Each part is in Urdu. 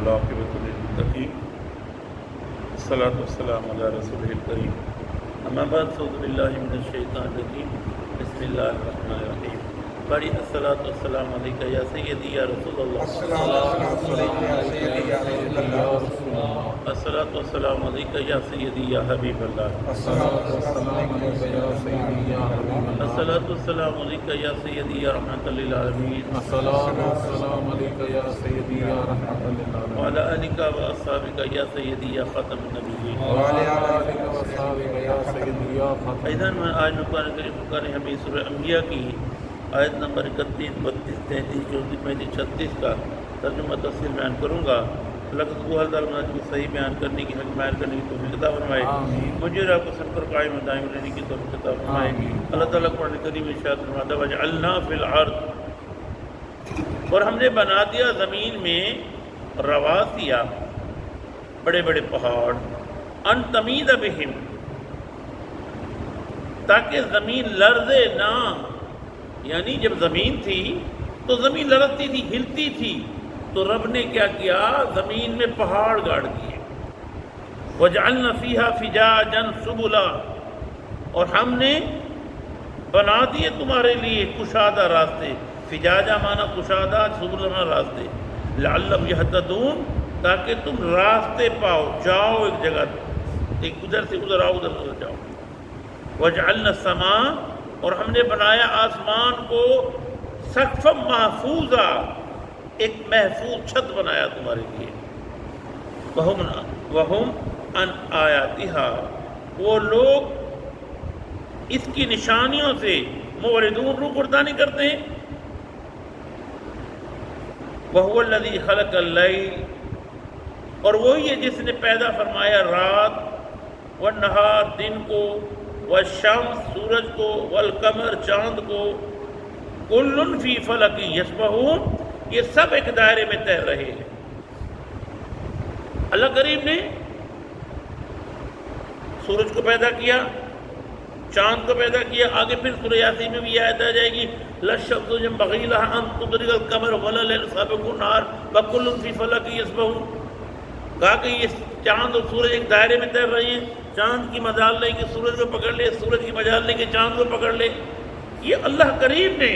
والعاقبۃ للمتقین الصلاۃ والسلام علی رسول الکریم اما بعد اعوذ باللہ من الشیطان الرجیم بسم اللہ الرحمن الرحیم بڑی الصلاۃ والسلام علیک یا سیدی یا رسول اللہ الصلاۃ والسلام علیک یا سیدی یا حبیب اللہ الصلاۃ والسلام علیک یا سیدی یا رحمۃ للعالمین وعلی آلک و اصحابک یا سیدی یا خاتم النبیین ایضاً میں آج قرآن کریم فقان حمید سورہ انبیاء کی آیت نمبر 31 32 33 34 35 36 کا ترجمہ تفسیر بیان کروں گا۔ اللہ کو حل تعالیٰ مناظر کو صحیح بیان کرنے کی حق بیان کرنے کی توفیق عطا فرمائے، مجھے آپ کو سب پر قائم دائم رہنے کی توفیق عطا فرمائے۔ اللہ تعالیٰ قرآن کریم میں ارشاد فرماتا ہے وجعلنا فی الارض، اور ہم نے بنا دیا زمین میں رواسیا بڑے بڑے پہاڑ، ان تمید بہم، تاکہ زمین لرزے نہ، یعنی جب زمین تھی تو زمین لرزتی تھی، ہلتی تھی، تو رب نے کیا کیا، زمین میں پہاڑ گاڑ دیے۔ وجعلنا فیہا فجاجا سبلا، اور ہم نے بنا دیے تمہارے لیے کشادہ راستے، فجاجہ مانا کشادہ، سبلا مانا راستے، لعلہم یہتدون، تاکہ تم راستے پاؤ، جاؤ ایک جگہ، ایک ادھر سے ادھر آؤ، ادھر سے ادھر جاؤ۔ وجعلنا السماء، اور ہم نے بنایا آسمان کو سقفا محفوظا، ایک محفوظ چھت بنایا تمہارے لیے۔ وہم ان آیاتہا، وہ لوگ اس کی نشانیوں سے معرضون، روگردانی کرتے ہیں۔ وہو الذی خلق اللیل، اور وہی ہے جس نے پیدا فرمایا رات، والنہار دن کو، والشمس سورج کو، والقمر چاند کو، کل فی فلک یسبحون، یہ سب ایک دائرے میں تیر رہے ہیں۔ اللہ کریم نے سورج کو پیدا کیا، چاند کو پیدا کیا، آگے پھر سورہ یاسین میں بھی آیت آ جائے گی لَلشَّمْسُ يَنبَغِي لَهَا أَن تُدْرِكَ الْقَمَرَ وَلَا اللَّيْلُ سَابِقُ النَّهَارِ وَكُلٌّ فِي فَلَكٍ يَسْبَحُونَ، کہا کہ یہ چاند اور سورج ایک دائرے میں تیر رہے ہیں، چاند کی مجال لے کے سورج کو پکڑ لے، سورج کی مجال لے کے چاند کو پکڑ لے۔ یہ اللہ کریم نے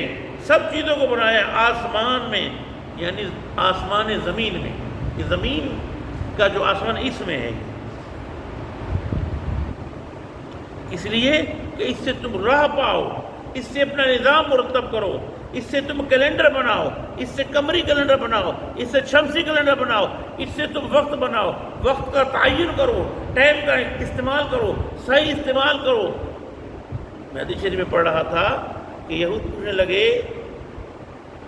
سب چیزوں کو بنایا آسمان میں، یعنی آسمان زمین میں، یہ زمین کا جو آسمان اس میں ہے، اس لیے کہ اس سے تم راہ پاؤ، اس سے اپنا نظام مرتب کرو، اس سے تم کیلنڈر بناؤ، اس سے قمری کیلنڈر بناؤ، اس سے شمسی کیلنڈر بناؤ، اس سے تم وقت بناؤ، وقت کا تعین کرو، ٹائم کا استعمال کرو، صحیح استعمال کرو۔ میں حدیث شریف میں پڑھ رہا تھا کہ یہود پوچھنے لگے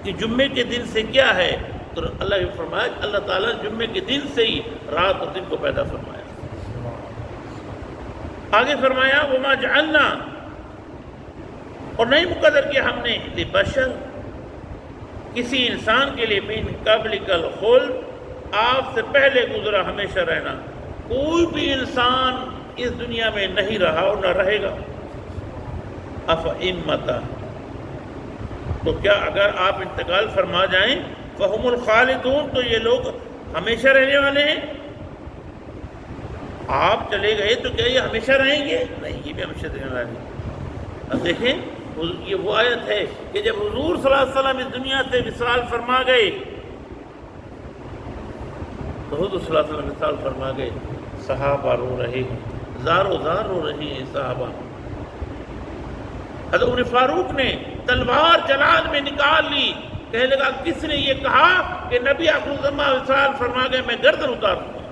کہ جمعے کے دن سے کیا ہے، تو اللہ نے فرمایا کہ اللہ تعالیٰ نے جمعے کے دن سے ہی رات اور دن کو پیدا فرمایا۔ آگے فرمایا وما جعلنا، اور نہیں مقدر کیا ہم نے لبشر، کسی انسان کے لیے من قبلک الخلد، آپ سے پہلے گزرا ہمیشہ رہنا، کوئی بھی انسان اس دنیا میں نہیں رہا اور نہ رہے گا۔ افئمتا، تو کیا اگر آپ انتقال فرما جائیں، فہم الخالدون، تو یہ لوگ ہمیشہ رہنے والے ہیں۔ آپ چلے گئے تو کیا یہ ہمیشہ رہیں گے؟ نہیں، یہ بھی ہمیشہ رہنے والے ہیں۔ اب دیکھیں یہ وہ آیت ہے کہ جب حضور صلی اللہ علیہ وسلم اس دنیا سے وصال فرما گئے، تو حضور صلی اللہ علیہ وسلم وصال فرما گئے، صحابہ رو رہے ہیں، زارو زار رو رہے ہیں صحابہ۔ حضرت عمر فاروق نے تلوار جلال میں نکال لی، کہنے لگا کس نے یہ کہا کہ نبی آخر الزمان وصال فرما گئے، میں گردن اتار دوں گا۔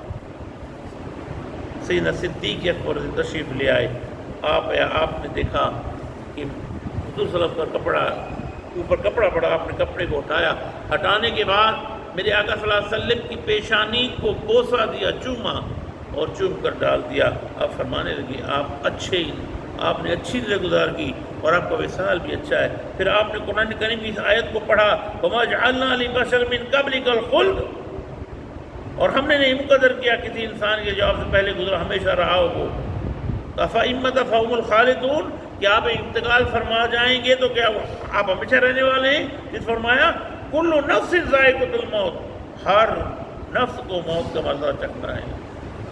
سیدنا صدیق اکبر تشریف لے آئے، آپ نے دیکھا کہ حضور صلی اللہ علیہ وسلم کا کپڑا اوپر کپڑا پڑا، آپ نے کپڑے کو اٹھایا، ہٹانے کے بعد میرے آقا صلی اللہ علیہ وسلم کی پیشانی کو بوسہ دیا، چوما اور چوم کر ڈال دیا۔ آپ فرمانے لگے آپ نے اچھی زندگی گزار کی اور آپ کا وصال بھی اچھا ہے۔ پھر آپ نے قرآن کریم کی اس آیت کو پڑھا وَمَا جَعَلْنَا لِبَشَرٍ مِّن قَبْلِكَ الْخُلْدَ، اور ہم نے نہیں مقدر کیا کسی انسان کے جو آپ سے پہلے گزرا ہمیشہ رہا ہو وہ۔ أَفَإِمَّتَ فَهُمُ الْخَالِدُونَ، کیا آپ انتقال فرما جائیں گے تو کیا آپ ہمیشہ رہنے والے ہیں؟ جس فرمایا کل نفس ذائقۃ الموت، ہر نفس کو موت کا مزہ چکھنا ہے۔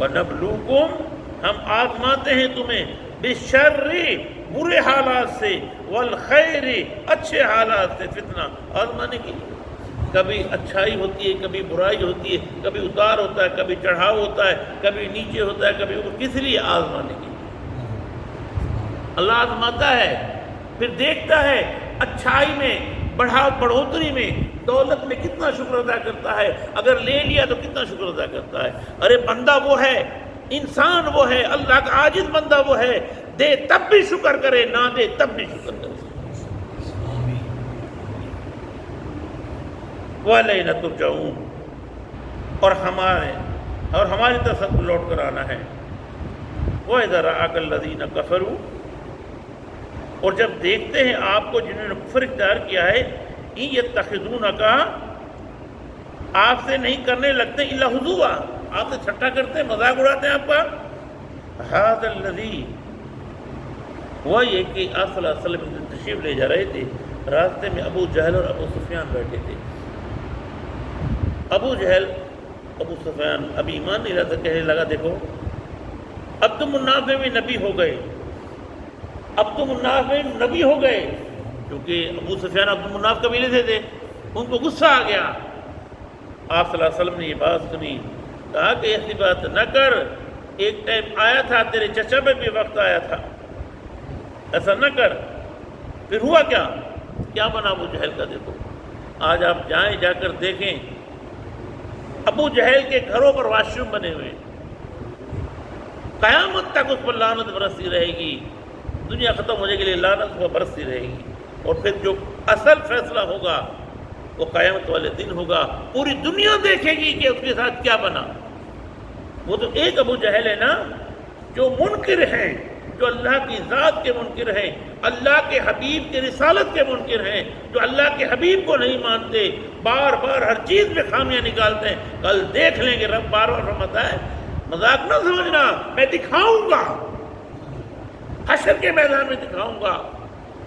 وَنَبْلُوكُمْ ہم آزماتے ہیں تمہیں بِالشَّرِّ برے حالات سے وَالْخَيْرِ اچھے حالات سے، فتنہ آزمانے کی، کبھی اچھائی ہوتی ہے، کبھی برائی ہوتی ہے، کبھی اتار ہوتا ہے، کبھی چڑھاؤ ہوتا ہے، کبھی نیچے ہوتا ہے، کبھی اوپر، کس لیے؟ آزمانے کی۔ اللہ آزماتا ہے، پھر دیکھتا ہے اچھائی میں، بڑھوتری میں، دولت میں کتنا شکر ادا کرتا ہے، اگر لے لیا تو کتنا شکر ادا کرتا ہے۔ ارے بندہ وہ ہے، انسان وہ ہے، اللہ کا عاجز بندہ وہ ہے، دے تب بھی شکر کرے، نہ دے تب بھی شکر کرے۔ وَإِلَيْنَا تُرْجَعُونَ اور ہماری طرف لوٹ کر آنا ہے۔ وَإِذَا رَآكَ الَّذِينَ كَفَرُوا اور جب دیکھتے ہیں آپ کو جنہوں نے کفر اختیار کیا ہے، إِن يَتَّخِذُونَكَ آپ سے نہیں کرنے لگتے إِلَّا هُزُوًا آپ سے ٹھٹا کرتے ہیں، مذاق اڑاتے ہیں آپ کا۔ هَذَا الَّذِي ہوا یہ کہ آپ صلی اللہ علیہ وسلم تشریف لے جا رہے تھے، راستے میں ابو جہل اور ابو سفیان بیٹھے تھے۔ ابو جہل ابو سفیان ابھی ایمان نہیں رہتا، کہنے لگا دیکھو اب تم الناس میں بھی نبی ہو گئے، اب تم الناس میں نبی ہو گئے، کیونکہ ابو سفیان عبد المناف قبیلے سے تھے، ان کو غصہ آ گیا۔ آپ صلی اللہ علیہ وسلم نے یہ بات سنی، کہا کہ ایسی بات نہ کر، ایک ٹائم آیا تھا تیرے چچا پہ بھی وقت آیا تھا، ایسا نہ کر۔ پھر ہوا کیا بنا ابو جہل کا؟ دیکھو آج آپ جائیں، جا کر دیکھیں ابو جہل کے گھروں پر واش روم بنے ہوئے، قیامت تک اس پر لعنت برستی رہے گی، دنیا ختم ہونے کے لیے لعنت پر برستی رہے گی۔ اور پھر جو اصل فیصلہ ہوگا وہ قیامت والے دن ہوگا، پوری دنیا دیکھے گی کہ اس کے ساتھ کیا بنا۔ وہ تو ایک ابو جہل ہے نا جو منکر ہیں، جو اللہ کی ذات کے منکر ہیں، اللہ کے حبیب کے رسالت کے منکر ہیں، جو اللہ کے حبیب کو نہیں مانتے، بار بار ہر چیز میں خامیاں نکالتے ہیں۔ کل دیکھ لیں گے، رب بار بار فرماتا ہے مذاق نہ سمجھنا، میں دکھاؤں گا، حشر کے میدان میں دکھاؤں گا،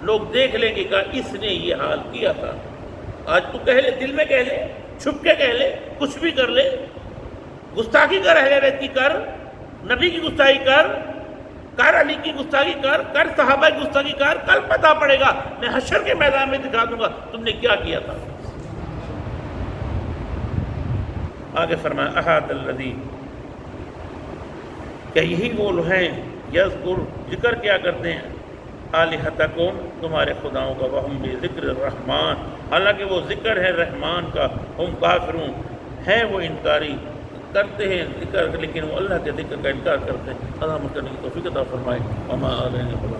لوگ دیکھ لیں گے کہ اس نے یہ حال کیا تھا۔ آج تو کہہ لے، دل میں کہہ لے، چھپ کے کہہ لے، کچھ بھی کر لے، گستاخی کر، اہل بیت کی کر، نبی کی گستاخی کر علی کی گستاخی کر صحابہ کی گستاخی کر، کل پتہ پڑے گا، میں حشر کے میدان میں دکھا دوں گا تم نے کیا کیا تھا۔ آگے فرمایا احاط الذی، کہ یہی وہ لوگ ہیں یذکر ذکر کیا کرتے ہیں الہتکم تمہارے خداؤں کا، وہم بذکر الرحمن حالانکہ وہ ذکر ہے رحمان کا، ہم کافرون ہیں وہ انکاری، کرتے ہیں ذکر لیکن وہ اللہ کے ذکر کا انکار کرتے ہیں۔ اللہ کرنے کی توفیق عطا فرمائے۔ وما علینا